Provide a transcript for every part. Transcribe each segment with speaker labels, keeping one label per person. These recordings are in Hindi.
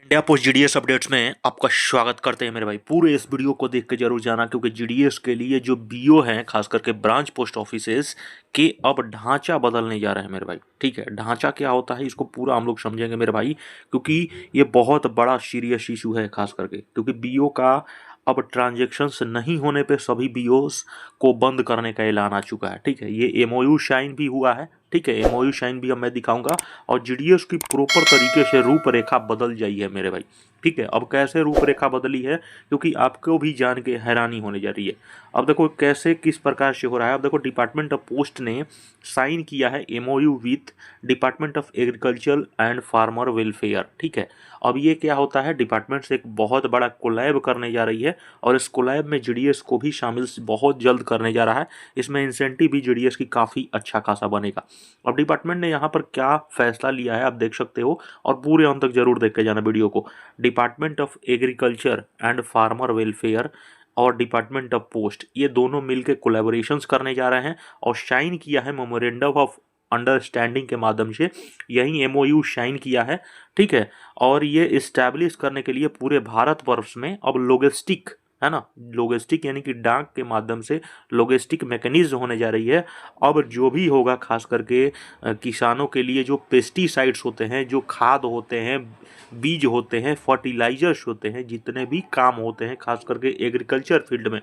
Speaker 1: इंडिया पोस्ट जीडीएस अपडेट्स में आपका स्वागत करते हैं मेरे भाई। पूरे इस वीडियो को देख के जरूर जाना, क्योंकि जीडीएस के लिए जो बीओ हैं, खास करके ब्रांच पोस्ट ऑफिसेस के, अब ढांचा बदलने जा रहे हैं मेरे भाई। ठीक है, ढांचा क्या होता है इसको पूरा हम लोग समझेंगे मेरे भाई, क्योंकि ये बहुत बड़ा सीरियस इशू है। खास करके क्योंकि बीओ का अब ट्रांजेक्शन्स नहीं होने पे सभी बीओस को बंद करने का ऐलान आ चुका है। ठीक है, ये एमओयू साइन भी हुआ है। ठीक है, एमओयू साइन भी अब मैं दिखाऊंगा, और जीडीएस की प्रॉपर तरीके से रूपरेखा बदल जाई है मेरे भाई। ठीक है, अब कैसे रूपरेखा बदली है, क्योंकि आपको भी जान के हैरानी होने जा रही है। अब देखो कैसे किस प्रकार से हो रहा है। अब देखो, डिपार्टमेंट ऑफ पोस्ट ने साइन किया है MOU with department of agriculture and farmer welfare. ठीक है, अब ये क्या होता है, डिपार्टमेंट से एक बहुत बड़ा कोलैब करने जा रही है, और इस कोलैब में जीडीएस को भी शामिल बहुत जल्द करने जा रहा है। इसमें इंसेंटिव भी जीडीएस की काफ़ी अच्छा खासा बनेगा। अब डिपार्टमेंट ने यहाँ पर क्या फैसला लिया है आप देख सकते हो, और पूरे अंत तक जरूर देख के जाना वीडियो को। Department of agriculture and farmer welfare और डिपार्टमेंट ऑफ पोस्ट, ये दोनों मिलकर कोलैबोरेशंस करने जा रहे हैं, और साइन किया है मेमोरेंडम ऑफ अंडरस्टैंडिंग के माध्यम से। यही एमओयू साइन किया है। ठीक है, और ये इस्टेब्लिश करने के लिए पूरे भारतवर्ष में अब लॉजिस्टिक, है ना, लॉजिस्टिक यानी कि डाक के माध्यम से लॉजिस्टिक मैकेनिज्म होने जा रही है। अब जो भी होगा, खास करके किसानों के लिए जो पेस्टिसाइड्स होते हैं, जो खाद होते हैं, बीज होते हैं, फर्टिलाइजर्स होते हैं, जितने भी काम होते हैं खास करके एग्रीकल्चर फील्ड में।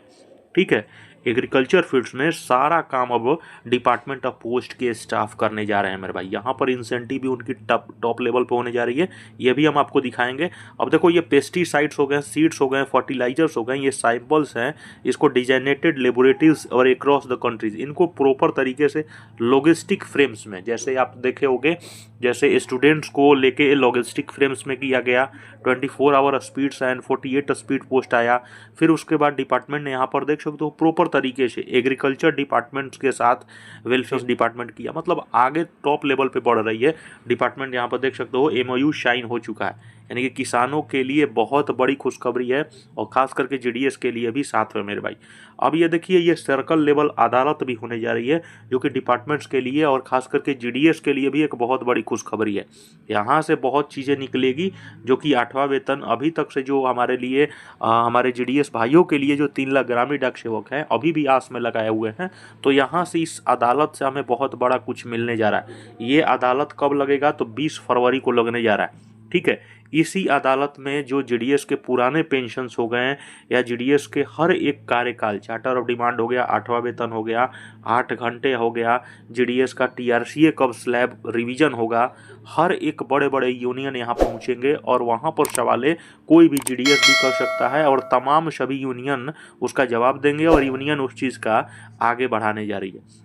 Speaker 1: ठीक है, एग्रीकल्चर फील्ड्स में सारा काम अब डिपार्टमेंट ऑफ पोस्ट के स्टाफ करने जा रहे हैं मेरे भाई। यहाँ पर इंसेंटिव भी उनकी टॉप लेवल पे होने जा रही है, ये भी हम आपको दिखाएंगे। अब देखो, ये पेस्टिसाइड्स हो गए, सीड्स हो गए, फर्टिलाइजर्स हो गए, ये सैंपल्स हैं, इसको डिजाइनेटेड लेबोरेटरीज और अक्रॉस द कंट्रीज, इनको प्रॉपर तरीके से लॉजिस्टिक फ्रेम्स में, जैसे आप देखे होंगे, जैसे स्टूडेंट्स को लेके लॉजिस्टिक फ्रेम्स में किया गया। 24 hour speeds and 48 speed post आया। फिर उसके बाद डिपार्टमेंट ने यहाँ पर देख सकते हो प्रॉपर तरीके से एग्रीकल्चर डिपार्टमेंट के साथ वेलफेयर डिपार्टमेंट किया, मतलब आगे टॉप लेवल पे बढ़ रही है डिपार्टमेंट। यहाँ पर देख सकते हो एमओयू साइन हो चुका है, यानी कि किसानों के लिए बहुत बड़ी खुशखबरी है, और खास करके जीडीएस के लिए भी साथ में मेरे भाई। अब ये देखिए, ये सर्कल लेवल अदालत भी होने जा रही है, जो कि डिपार्टमेंट्स के लिए और खास करके जीडीएस के लिए भी एक बहुत बड़ी खुशखबरी है। यहाँ से बहुत चीज़ें निकलेगी, जो कि 8वां वेतन अभी तक से जो हमारे लिए हमारे जीडीएस भाइयों के लिए जो 3 लाख ग्रामीण डाक सेवक हैं अभी भी आस में लगाए हुए हैं, तो यहाँ से इस अदालत से हमें बहुत बड़ा कुछ मिलने जा रहा है। ये अदालत कब लगेगा, तो 20 फरवरी को लगने जा रहा है। ठीक है, इसी अदालत में जो जीडीएस के पुराने पेंशन्स हो गए हैं, या जीडीएस के हर एक कार्यकाल, चार्टर ऑफ डिमांड हो गया, 8वां वेतन हो गया, 8 घंटे हो गया, जीडीएस का टीआरसीए कब स्लैब रिवीजन होगा, हर एक बड़े बड़े यूनियन यहाँ पहुँचेंगे, और वहाँ पर सवाले कोई भी जीडीएस भी कर सकता है, और तमाम सभी यूनियन उसका जवाब देंगे, और यूनियन उस चीज़ का आगे बढ़ाने जा रही है।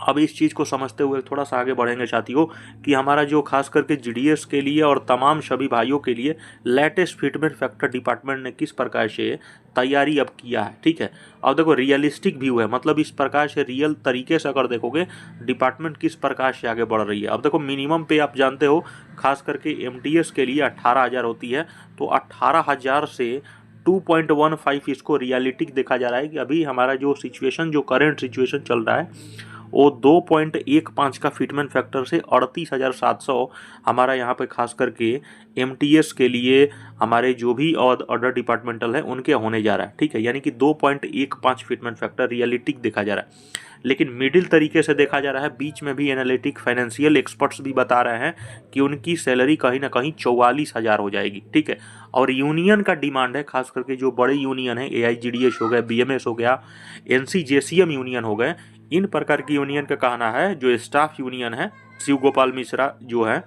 Speaker 1: अब इस चीज़ को समझते हुए थोड़ा सा आगे बढ़ेंगे साथियों, कि हमारा जो खास करके जीडीएस के लिए और तमाम सभी भाइयों के लिए लेटेस्ट फिटमेंट फैक्टर डिपार्टमेंट ने किस प्रकार से तैयारी अब किया है। ठीक है, अब देखो रियलिस्टिक व्यू है, मतलब इस प्रकार से रियल तरीके से अगर देखोगे डिपार्टमेंट किस प्रकार से आगे बढ़ रही है। अब देखो, मिनिमम पे आप जानते हो खास करके एमटीएस के लिए 18,000 होती है, तो 18,000 से 2.15 इसको रियलिटिक देखा जा रहा है, कि अभी हमारा जो सिचुएशन, जो करंट सिचुएशन चल रहा है, वो 2.15 का फिटमेंट फैक्टर से 38,700 हमारा यहाँ पे खास करके एमटीएस के लिए हमारे जो भी और अदर डिपार्टमेंटल है उनके होने जा रहा है। ठीक है, यानी कि 2.15 फिटमेंट फैक्टर रियलिटिक देखा जा रहा है। लेकिन मिडिल तरीके से देखा जा रहा है, बीच में भी एनालिटिक फाइनेंशियल एक्सपर्ट्स भी बता रहे हैं कि उनकी सैलरी कहीं ना कहीं 44,000 हो जाएगी। ठीक है, और यूनियन का डिमांड है, खास करके जो बड़े यूनियन है, एआईजीडीएस हो गया, बीएमएस हो गया, एनसीजेसीएम यूनियन हो गए, इन प्रकार की यूनियन का कहना है, जो स्टाफ यूनियन है, शिव गोपाल मिश्रा जो है,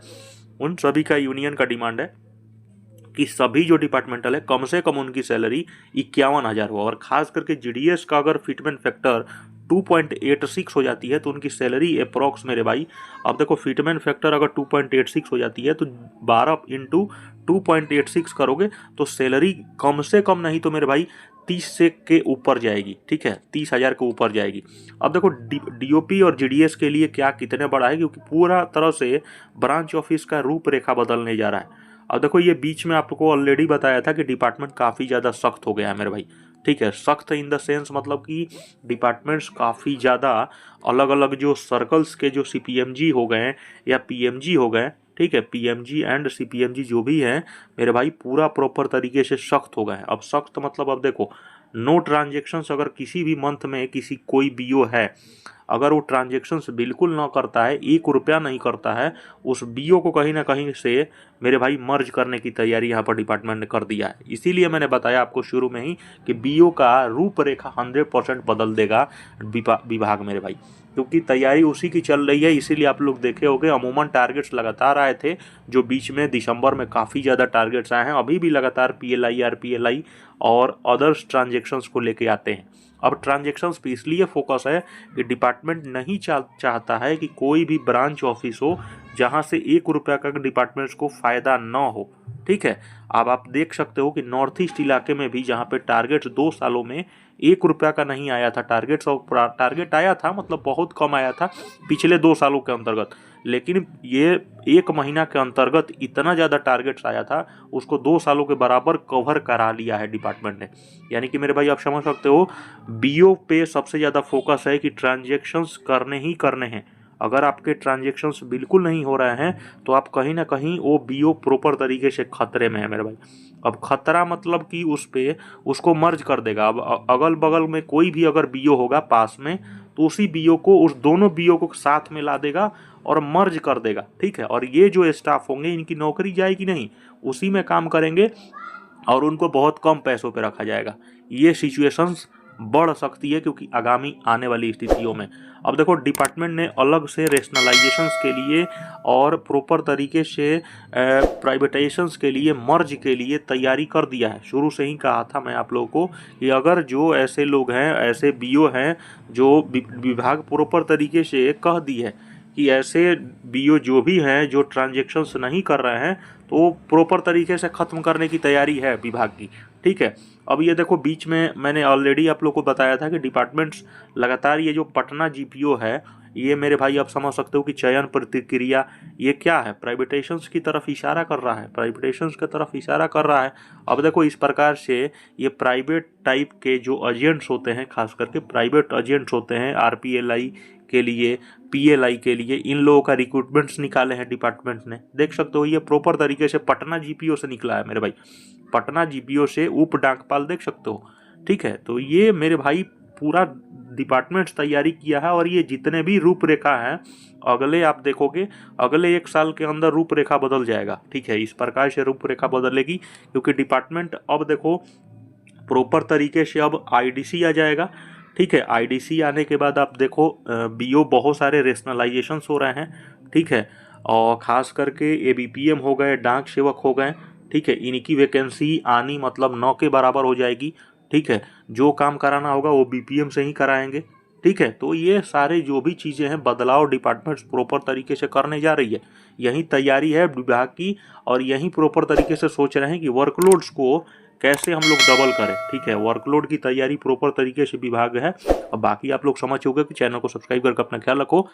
Speaker 1: उन सभी का यूनियन का डिमांड है कि सभी जो डिपार्टमेंटल है कम से कम उनकी सैलरी 51,000 हो, और खास करके जीडीएस का अगर फिटमेंट फैक्टर 2.86 हो जाती है तो उनकी सैलरी अप्रॉक्स मेरे भाई, अब देखो फिटमेंट फैक्टर अगर 2.86 हो जाती है तो 12 इंटू 2.86 करोगे तो सैलरी कम से कम नहीं तो मेरे भाई 30 से के ऊपर जाएगी। ठीक है, 30,000 के ऊपर जाएगी। अब देखो डीओपी और जीडीएस के लिए क्या कितने बड़ा है, क्योंकि पूरा तरह से ब्रांच ऑफिस का रूपरेखा बदलने जा रहा है। अब देखो, ये बीच में आपको ऑलरेडी बताया था कि डिपार्टमेंट काफ़ी ज़्यादा सख्त हो गया है मेरे भाई। ठीक है, सख्त इन द सेंस मतलब कि डिपार्टमेंट्स काफ़ी ज़्यादा अलग अलग जो सर्कल्स के जो सीपीएमजी हो गए या पीएमजी हो गए, ठीक है। पीएमजी एंड सीपीएमजी जो भी हैं मेरे भाई पूरा प्रॉपर तरीके से सख्त हो गए हैं। अब सख्त मतलब अब देखो, नो ट्रांजेक्शन्स अगर किसी भी मंथ में किसी कोई बीओ है, अगर वो ट्रांजेक्शन्स बिल्कुल ना करता है, 1 रुपया नहीं करता है, उस बीओ को कहीं ना कहीं से मेरे भाई मर्ज करने की तैयारी यहाँ पर डिपार्टमेंट ने कर दिया है। इसीलिए मैंने बताया आपको शुरू में ही कि बीओ का रूपरेखा 100% बदल देगा विभाग मेरे भाई, क्योंकि तैयारी उसी की चल रही है। इसीलिए आप लोग देखे होंगे अमूमन टारगेट्स लगातार आए थे, जो बीच में दिसंबर में काफ़ी ज़्यादा टारगेट्स आए हैं, अभी भी लगातार पीएलआई, आरपीएलआई और अदर्स ट्रांजेक्शन्स को लेके आते हैं। अब ट्रांजेक्शन्स पे इसलिए फोकस है कि डिपार्टमेंट नहीं चाहता है कि कोई भी ब्रांच ऑफिस हो जहां से 1 रुपया का डिपार्टमेंट्स को फ़ायदा ना हो। ठीक है। अब आप देख सकते हो कि नॉर्थ ईस्ट इलाके में भी जहाँ पे टारगेट्स 2 सालों में 1 रुपया का नहीं आया था टारगेट्स, और टारगेट आया था मतलब बहुत कम आया था पिछले 2 सालों के अंतर्गत, लेकिन ये 1 महीना के अंतर्गत इतना ज़्यादा टारगेट्स आया था, उसको 2 सालों के बराबर कवर करा लिया है डिपार्टमेंट ने। यानी कि मेरे भाई आप समझ सकते हो, बीओ पे सबसे ज़्यादा फोकस है कि ट्रांजेक्शन्स करने ही करने हैं। अगर आपके ट्रांजेक्शन्स बिल्कुल नहीं हो रहे हैं तो आप कहीं ना कहीं वो बीओ प्रॉपर तरीके से खतरे में है मेरे भाई। अब खतरा मतलब कि उसको मर्ज कर देगा। अब अगल बगल में कोई भी अगर बीओ होगा पास में, तो उसी बीओ को, उस दोनों बीओ को साथ में ला देगा और मर्ज कर देगा। ठीक है। और ये जो स्टाफ होंगे इनकी नौकरी जाएगी नहीं, उसी में काम करेंगे और उनको बहुत कम पैसों पे रखा जाएगा। ये सिचुएशंस बढ़ सकती है क्योंकि आगामी आने वाली स्थितियों में। अब देखो डिपार्टमेंट ने अलग से रेशनलाइजेशंस के लिए और प्रॉपर तरीके से प्राइवेटाइजेशंस के लिए, मर्ज के लिए तैयारी कर दिया है। शुरू से ही कहा था मैं आप लोगों को कि अगर जो ऐसे लोग हैं, ऐसे बीओ हैं जो विभाग प्रॉपर तरीके से कह दी है कि ऐसे बीओ जो भी हैं जो ट्रांजेक्शन्स नहीं कर रहे हैं, तो प्रॉपर तरीके से ख़त्म करने की तैयारी है विभाग की। ठीक है। अब ये देखो बीच में मैंने ऑलरेडी आप लोग को बताया था कि डिपार्टमेंट्स लगातार, ये जो पटना जीपीओ है, ये मेरे भाई आप समझ सकते हो कि चयन प्रक्रिया ये क्या है, प्राइवेटाइजेशंस की तरफ इशारा कर रहा है, प्राइवेटाइजेशंस की तरफ इशारा कर रहा है। अब देखो इस प्रकार से ये प्राइवेट टाइप के जो एजेंट्स होते हैं, खास करके प्राइवेट एजेंट्स होते हैं, आरपीएलआई के लिए, पीएलआई के लिए, इन लोगों का रिक्रूटमेंट्स निकाले हैं डिपार्टमेंट ने। देख सकते हो ये प्रॉपर तरीके से पटना जीपीओ से निकला है मेरे भाई, पटना जीपीओ से उप डाकपाल, देख सकते हो। ठीक है। तो ये मेरे भाई पूरा डिपार्टमेंट्स तैयारी किया है, और ये जितने भी रूपरेखा हैं अगले, आप देखोगे अगले 1 साल के अंदर रूपरेखा बदल जाएगा। ठीक है। इस प्रकार से रूपरेखा बदलेगी क्योंकि डिपार्टमेंट अब देखो प्रॉपर तरीके से अब आईडीसी आ जाएगा। ठीक है। आईडीसी आने के बाद आप देखो बीओ बहुत सारे रेशनलाइजेशंस हो रहे हैं। ठीक है। और ख़ास करके एबीपीएम हो गए, डाक सेवक हो गए। ठीक है। इनकी वैकेंसी आनी मतलब 9 के बराबर हो जाएगी। ठीक है। जो काम कराना होगा वो बीपीएम से ही कराएंगे। ठीक है। तो ये सारे जो भी चीज़ें हैं, बदलाव डिपार्टमेंट्स प्रॉपर तरीके से करने जा रही है, यही तैयारी है विभाग की, और यही प्रॉपर तरीके से सोच रहे हैं कि वर्कलोड्स को कैसे हम लोग डबल करें। ठीक है। वर्कलोड की तैयारी प्रॉपर तरीके से विभाग है। अब बाकी आप लोग समझ होगा कि चैनल को सब्सक्राइब करके अपना ख्याल रखो।